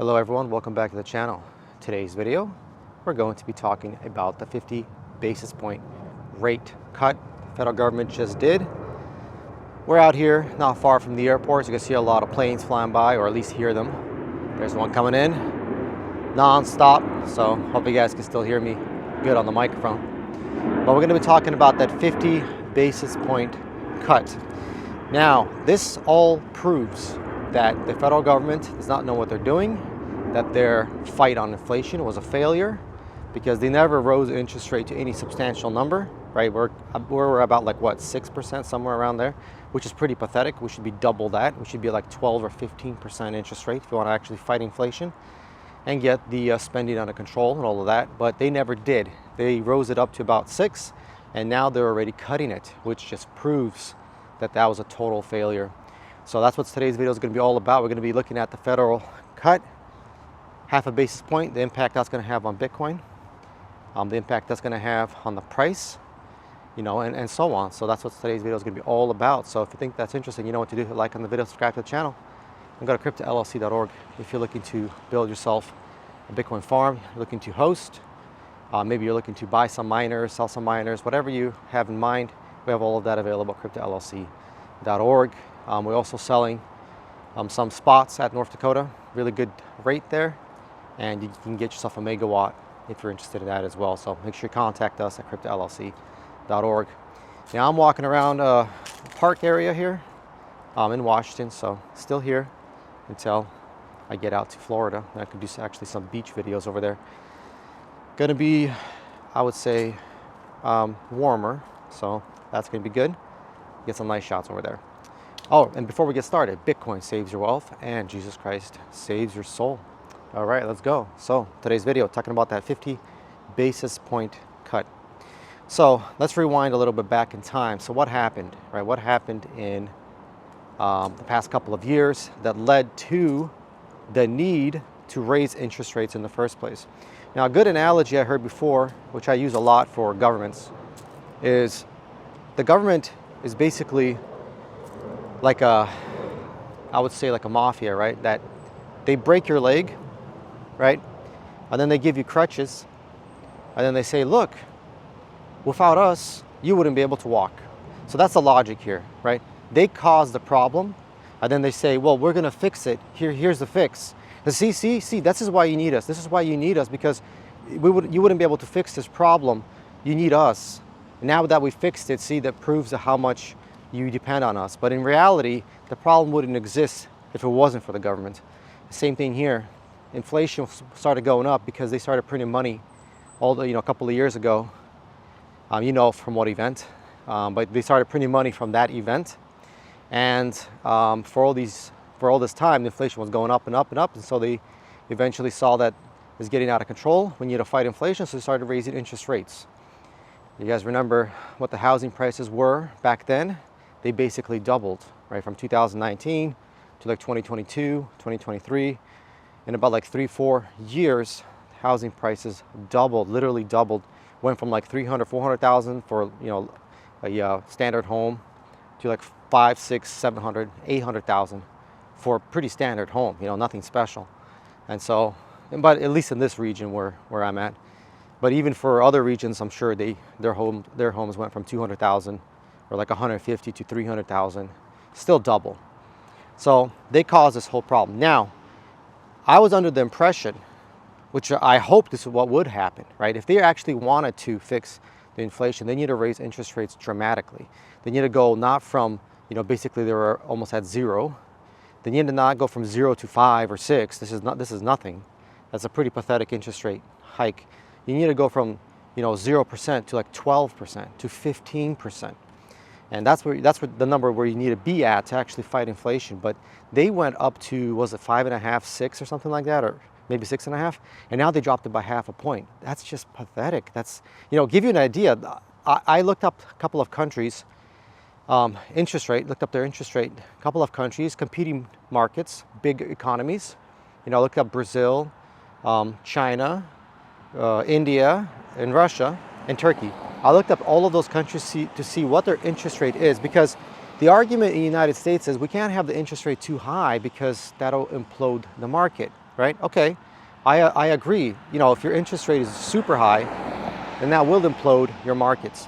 Hello everyone, welcome back to the channel. Today's video, we're going to be talking about the 50 basis point rate cut the federal government just did. We're out here not far from the airport, so you can see a lot of planes flying by, or at least hear them. There's one coming in non-stop, so hope you guys can still hear me good on the microphone. But we're going to be talking about that 50 basis point cut. Now, this all proves that the federal government does not know what they're doing, that their fight on inflation was a failure because they never rose interest rate to any substantial number, right? We're about like what, 6%, somewhere around there, which is pretty pathetic. We should be double that. We should be like 12 or 15% interest rate if you want to actually fight inflation and get the spending under control and all of that, but they never did. They rose it up to about 6, and now they're already cutting it, which just proves that that was a total failure. So that's what today's video is going to be all about. We're going to be looking at the federal cut, half a basis point, the impact that's going to have on Bitcoin, the impact that's going to have on the price, you know, and so on. So that's what today's video is going to be all about. So if you think that's interesting, you know what to do. Like on the video, subscribe to the channel, and go to cryptollc.org if you're looking to build yourself a Bitcoin farm, you're looking to host, maybe you're looking to buy some miners, sell some miners, whatever you have in mind. We have all of that available at cryptollc.org. We're also selling some spots at North Dakota, really good rate there, and you can get yourself a megawatt if you're interested in that as well. So make sure you contact us at cryptollc.org. Now I'm walking around a park area here in Washington, so still here until I get out to Florida. I could do actually some beach videos over there. Gonna be, I would say, warmer, so that's gonna be good. Get some nice shots over there. Oh, and before we get started, Bitcoin saves your wealth and Jesus Christ saves your soul. All right, let's go. So today's video, talking about that 50 basis point cut. So let's rewind a little bit back in time. So what happened, right? What happened in the past couple of years that led to the need to raise interest rates in the first place? Now, a good analogy I heard before, which I use a lot for governments, is the government is basically like I would say like a mafia, right? That they break your leg, right? And then they give you crutches, and then they say, look, without us, you wouldn't be able to walk. So that's the logic here, right? They cause the problem, and then they say, well, we're gonna fix it. Here's the fix. And see, this is why you need us. This is why you need us, because you wouldn't be able to fix this problem. You need us. And now that we fixed it, see, that proves how much you depend on us. But in reality, the problem wouldn't exist if it wasn't for the government. Same thing here. Inflation started going up because they started printing money a couple of years ago. You know from what event, but they started printing money from that event. And for all this time, the inflation was going up and up and up. And so they eventually saw that it was getting out of control. We need to fight inflation, so they started raising interest rates. You guys remember what the housing prices were back then? They basically doubled, right? From 2019 to like 2022, 2023. In about like 3-4 years, housing prices doubled, literally doubled. Went from like 300, 400,000 for, a standard home to like 5, 6, 700, 800,000 for a pretty standard home, nothing special. And so, but at least in this region where I'm at. But even for other regions, I'm sure their homes went from 200,000 or like 150 to 300,000, still double. So they caused this whole problem. Now, I was under the impression, which I hope this is what would happen, right? If they actually wanted to fix the inflation, they need to raise interest rates dramatically. They need to go not from, basically they were almost at 0. They need to not go from 0 to 5 or 6. This is nothing. That's a pretty pathetic interest rate hike. You need to go from 0% to like 12% to 15%. And that's the number where you need to be at to actually fight inflation. But they went up to, was it 5.5, 6 or something like that, or maybe 6.5, and now they dropped it by half a point. That's just pathetic. That's, give you an idea. I looked up a couple of countries, interest rate, looked up their interest rate, a couple of countries, competing markets, big economies. Looked up Brazil, China, India, and Russia, and Turkey. I looked up all of those countries to see what their interest rate is, because the argument in the United States is we can't have the interest rate too high because that'll implode the market, right? Okay, I agree. You know, if your interest rate is super high, then that will implode your markets.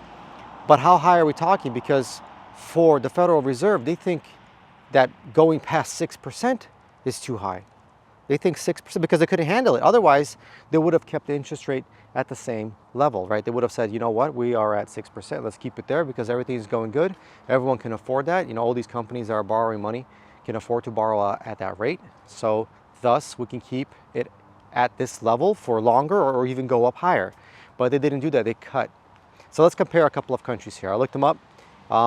But how high are we talking? Because for the Federal Reserve, they think that going past 6% is too high. They think 6% because they couldn't handle it. Otherwise, they would have kept the interest rate at the same level, right? They would have said, you know what, we are at 6%. Let's keep it there because everything's going good. Everyone can afford that. You know, all these companies that are borrowing money can afford to borrow at that rate. So thus, we can keep it at this level for longer or even go up higher. But they didn't do that. They cut. So let's compare a couple of countries here. I looked them up.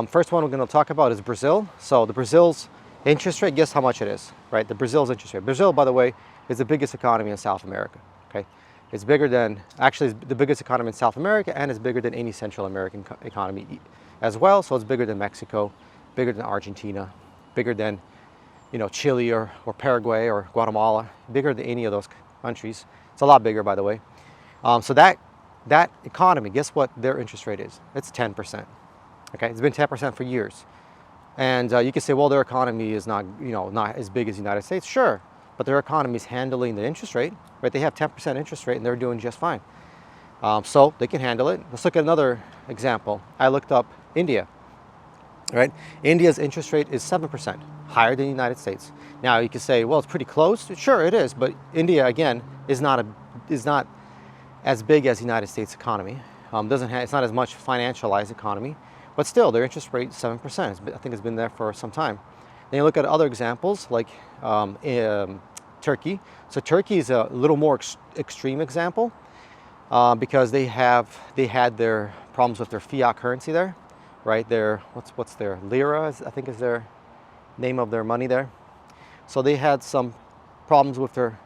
First one we're going to talk about is Brazil. So the Brazil's interest rate, guess how much it is, right? The Brazil's interest rate. Brazil, by the way, is the biggest economy in South America, okay? It's bigger than, actually it's the biggest economy in South America, and it's bigger than any Central American economy as well. So it's bigger than Mexico, bigger than Argentina, bigger than, you know, Chile or Paraguay or Guatemala, bigger than any of those countries. It's a lot bigger, by the way. So that economy, guess what their interest rate is? It's 10%, okay? It's been 10% for years. And you can say, well, their economy is not, you know, not as big as the United States. Sure, but their economy is handling the interest rate, right? They have 10% interest rate and they're doing just fine. So they can handle it. Let's look at another example. I looked up India, right? India's interest rate is 7%, higher than the United States. Now you can say, well, it's pretty close. Sure, it is, but India, again, is not as big as the United States economy. It's not as much financialized economy. But still, their interest rate is 7%. I think it's been there for some time. Then you look at other examples like Turkey. So Turkey is a little more extreme example because they had their problems with their fiat currency there, right? Their what's their lira? I think is their name of their money there. So they had some problems with their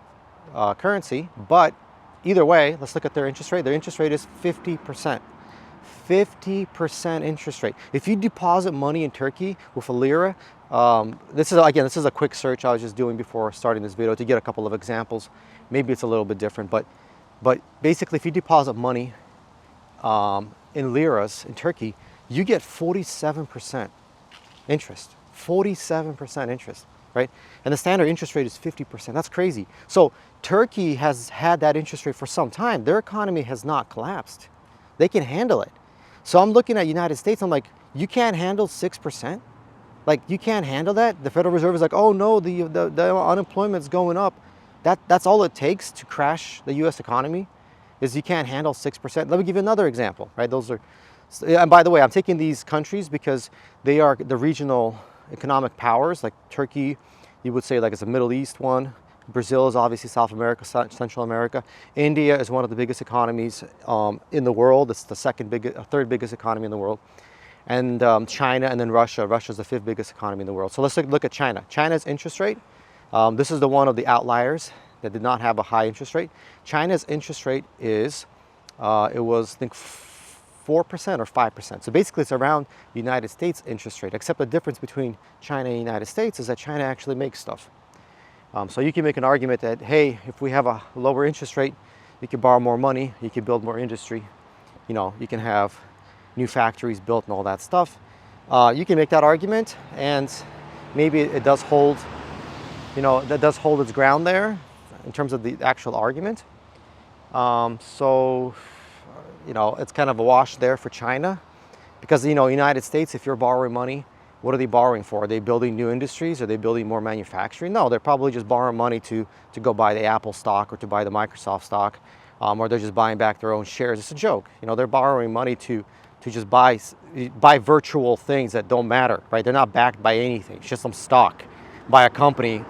currency. But either way, let's look at their interest rate. Their interest rate is 50%. 50% interest rate. If you deposit money in Turkey with a lira, this is a quick search I was just doing before starting this video to get a couple of examples. Maybe it's a little bit different, but basically, if you deposit money in liras in Turkey, you get 47% interest. 47% interest, right? And the standard interest rate is 50%. That's crazy. So Turkey has had that interest rate for some time. Their economy has not collapsed. They can handle it. So I'm looking at United States, I'm like, you can't handle 6%? Like, you can't handle that? The Federal Reserve is like, oh no, the unemployment's going up. That's all it takes to crash the US economy, is you can't handle 6%. Let me give you another example, right? And by the way, I'm taking these countries because they are the regional economic powers, like Turkey, you would say like it's a Middle East one. Brazil is obviously South America, Central America. India is one of the biggest economies in the world. It's the third biggest economy in the world. And China, and then Russia. Russia is the 5th biggest economy in the world. So let's look at China. China's interest rate, this is the one of the outliers that did not have a high interest rate. China's interest rate is, it was, I think, 4% or 5%. So basically it's around the United States interest rate, except the difference between China and the United States is that China actually makes stuff. So you can make an argument that, hey, if we have a lower interest rate, you can borrow more money, you can build more industry, you know, you can have new factories built and all that stuff. You can make that argument, and maybe it does hold, you know, that does hold its ground there in terms of the actual argument. So, you know, it's kind of a wash there for China because, you know, United States, if you're borrowing money, what are they borrowing for? Are they building new industries? Are they building more manufacturing? No, they're probably just borrowing money to go buy the Apple stock or to buy the Microsoft stock, or they're just buying back their own shares. It's a joke. You know, they're borrowing money to just buy virtual things that don't matter, right? They're not backed by anything. It's just some stock by a company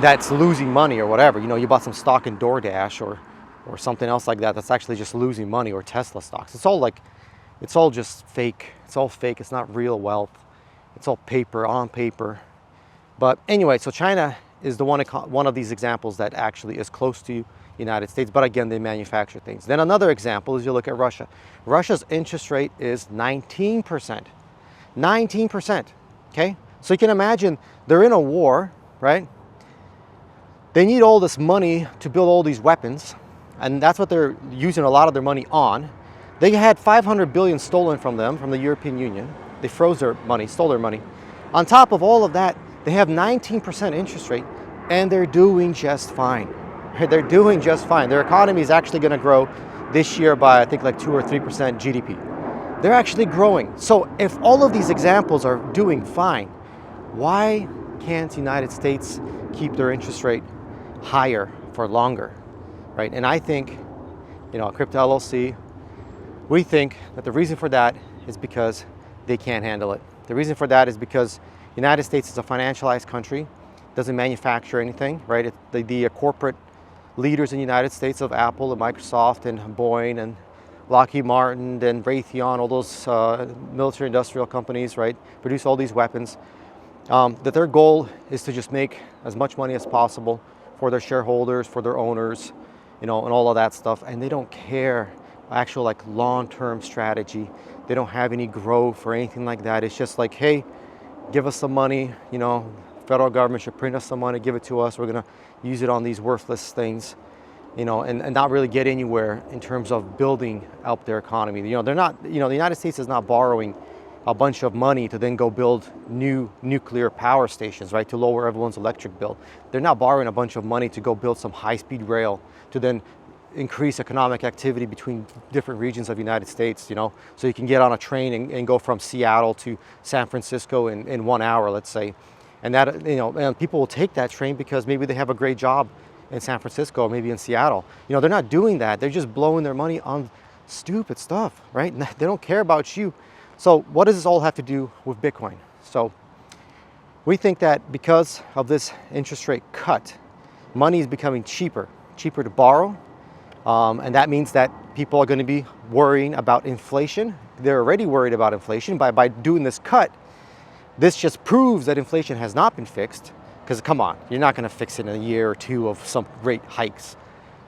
that's losing money or whatever. You know, you bought some stock in DoorDash or something else like that that's actually just losing money, or Tesla stocks. It's all just fake. It's all fake. It's not real wealth. It's all paper, on paper. But anyway, so China is the one of these examples that actually is close to United States, but again, they manufacture things. Then another example is you look at Russia. Russia's interest rate is 19%. 19%, okay? So you can imagine they're in a war, right? They need all this money to build all these weapons, and that's what they're using a lot of their money on. They had 500 billion stolen from them, from the European Union. They froze their money, stole their money. On top of all of that, they have 19% interest rate. and they're doing just fine. They're doing just fine. Their economy is actually going to grow this year by, I think, like 2 or 3% GDP. They're actually growing. So if all of these examples are doing fine, why can't the United States keep their interest rate higher for longer, right? And I think, Crypto LLC, we think that the reason for that is because they can't handle it. The reason for that is because the United States is a financialized country, doesn't manufacture anything, right? The corporate leaders in the United States of Apple and Microsoft and Boeing and Lockheed Martin and Raytheon, all those military industrial companies, right, produce all these weapons, that their goal is to just make as much money as possible for their shareholders, for their owners, and all of that stuff. And they don't care actual like long-term strategy. They don't have any growth or anything like that. It's just like, hey, give us some money, federal government should print us some money, give it to us. We're gonna use it on these worthless things, and not really get anywhere in terms of building up their economy. They're not, the United States is not borrowing a bunch of money to then go build new nuclear power stations, right, to lower everyone's electric bill. They're not borrowing a bunch of money to go build some high-speed rail to then increase economic activity between different regions of the United States, so you can get on a train and go from Seattle to San Francisco in 1 hour, let's say. And that, and people will take that train because maybe they have a great job in San Francisco or maybe in Seattle. They're not doing that. They're just blowing their money on stupid stuff, right? They don't care about you. So what does this all have to do with Bitcoin? So we think that because of this interest rate cut, money is becoming cheaper to borrow. And that means that people are going to be worrying about inflation. They're already worried about inflation. By doing this cut, this just proves that inflation has not been fixed. Because come on, you're not going to fix it in a year or two of some great hikes.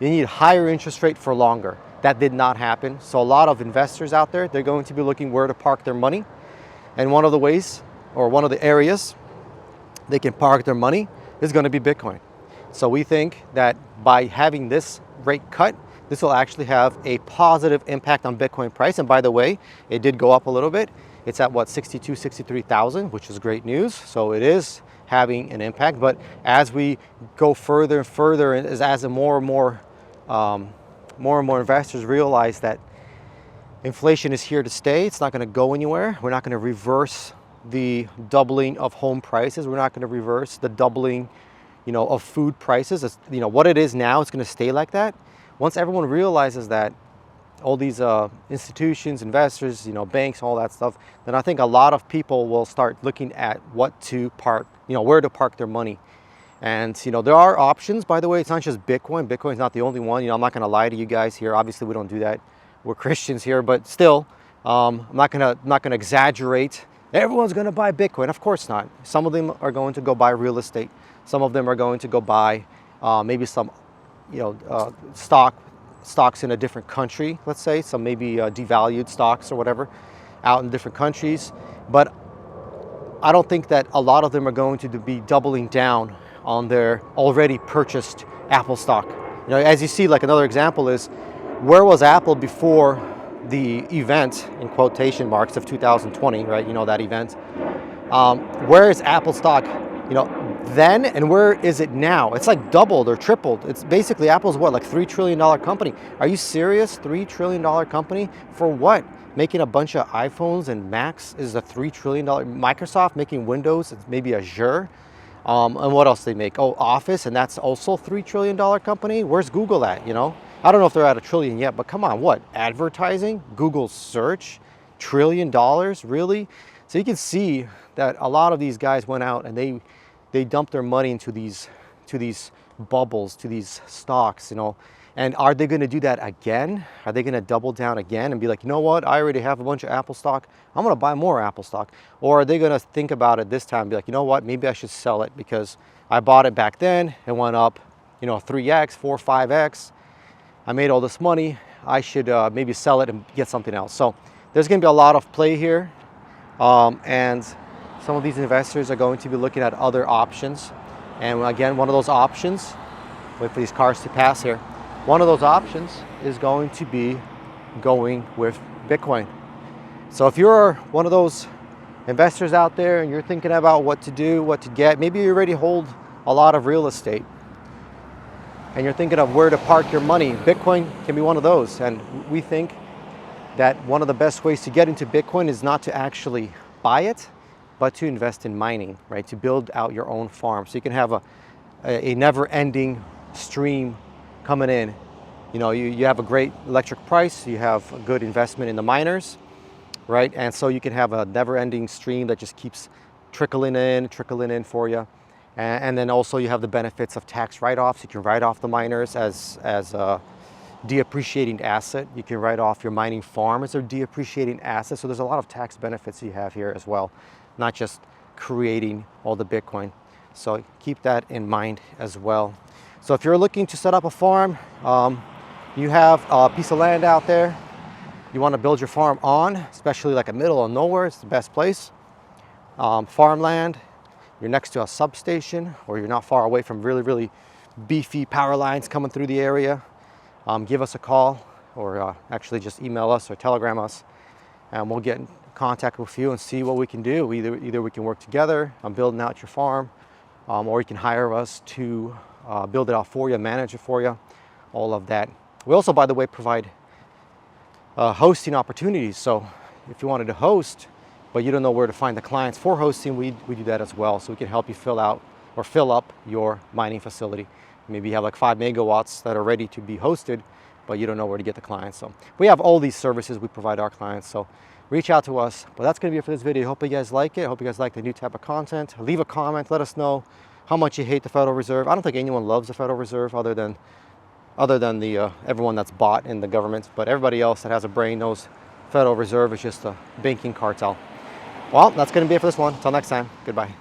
You need higher interest rate for longer. That did not happen. So a lot of investors out there, they're going to be looking where to park their money. And one of the ways, or one of the areas they can park their money is going to be Bitcoin. So we think that by having this rate cut, this will actually have a positive impact on Bitcoin price. And by the way, it did go up a little bit. It's at what, 63,000, which is great news. So it is having an impact. But as we go further and further, as more and more investors realize that inflation is here to stay, it's not going to go anywhere. We're not going to reverse the doubling of home prices. We're not going to reverse the doubling, of food prices. It's, what it is now, it's going to stay like that. Once everyone realizes that, all these institutions, investors, banks, all that stuff, then I think a lot of people will start looking at what to park, where to park their money. And, there are options, by the way. It's not just Bitcoin. Bitcoin's not the only one. I'm not going to lie to you guys here. Obviously, we don't do that. We're Christians here, but still, I'm not going to exaggerate. Everyone's going to buy Bitcoin. Of course not. Some of them are going to go buy real estate. Some of them are going to go buy maybe some, stocks in a different country, let's say, some maybe devalued stocks or whatever out in different countries. But I don't think that a lot of them are going to be doubling down on their already purchased Apple stock. As you see, like another example is, where was Apple before the event, in quotation marks, of 2020, right? That event. Where is Apple stock, then, and where is it now? It's like doubled or tripled. It's basically, Apple's what, like $3 trillion company. Are you serious? $3 trillion company for what? Making a bunch of iPhones and Macs is a $3 trillion. Microsoft making Windows, it's maybe Azure. And what else they make? Oh, Office, and that's also $3 trillion company. Where's Google at, I don't know if they're at $1 trillion yet, but come on, what? Advertising, Google search, $1 trillion, really? So you can see that a lot of these guys went out and they dumped their money into these bubbles, to these stocks, And are they going to do that again? Are they going to double down again and be like, what? I already have a bunch of Apple stock. I'm going to buy more Apple stock. Or are they going to think about it this time and be like, what? Maybe I should sell it because I bought it back then. It went up, 3x, 4, 5x. I made all this money. I should maybe sell it and get something else. So there's going to be a lot of play here. And some of these investors are going to be looking at other options. And again, one of those options, wait for these cars to pass here. One of those options is going to be going with Bitcoin. So if you're one of those investors out there and you're thinking about what to do, what to get, maybe you already hold a lot of real estate and you're thinking of where to park your money, Bitcoin can be one of those. And we think that one of the best ways to get into Bitcoin is not to actually buy it, but to invest in mining, right? To build out your own farm. So you can have a never-ending stream coming in. You know, you have a great electric price, you have a good investment in the miners, right? And so you can have a never-ending stream that just keeps trickling in for you. And then also you have the benefits of tax write-offs. You can write off the miners as a depreciating asset. You can write off your mining farm as a depreciating asset. So there's a lot of tax benefits you have here as well, not just creating all the Bitcoin. So keep that in mind as well. So if you're looking to set up a farm, you have a piece of land out there you want to build your farm on, especially like a middle of nowhere, it's the best place. Farmland, you're next to a substation or you're not far away from really beefy power lines coming through the area, give us a call or actually just email us or telegram us and we'll get in contact with you and see what we can do. Either we can work together on building out your farm or you can hire us to build it out for you, manage it for you, all of that. We also, by the way, provide hosting opportunities. So if you wanted to host, but you don't know where to find the clients for hosting, we do that as well. So we can help you fill up your mining facility. Maybe you have like 5 megawatts that are ready to be hosted, but you don't know where to get the clients. So we have all these services we provide our clients. So reach out to us. But that's going to be it for this video. Hope you guys like it. Hope you guys like the new type of content. Leave a comment. Let us know how much you hate the Federal Reserve. I don't think anyone loves the Federal Reserve other than the everyone that's bought in the government. But everybody else that has a brain knows Federal Reserve is just a banking cartel. Well, that's going to be it for this one. Until next time, goodbye.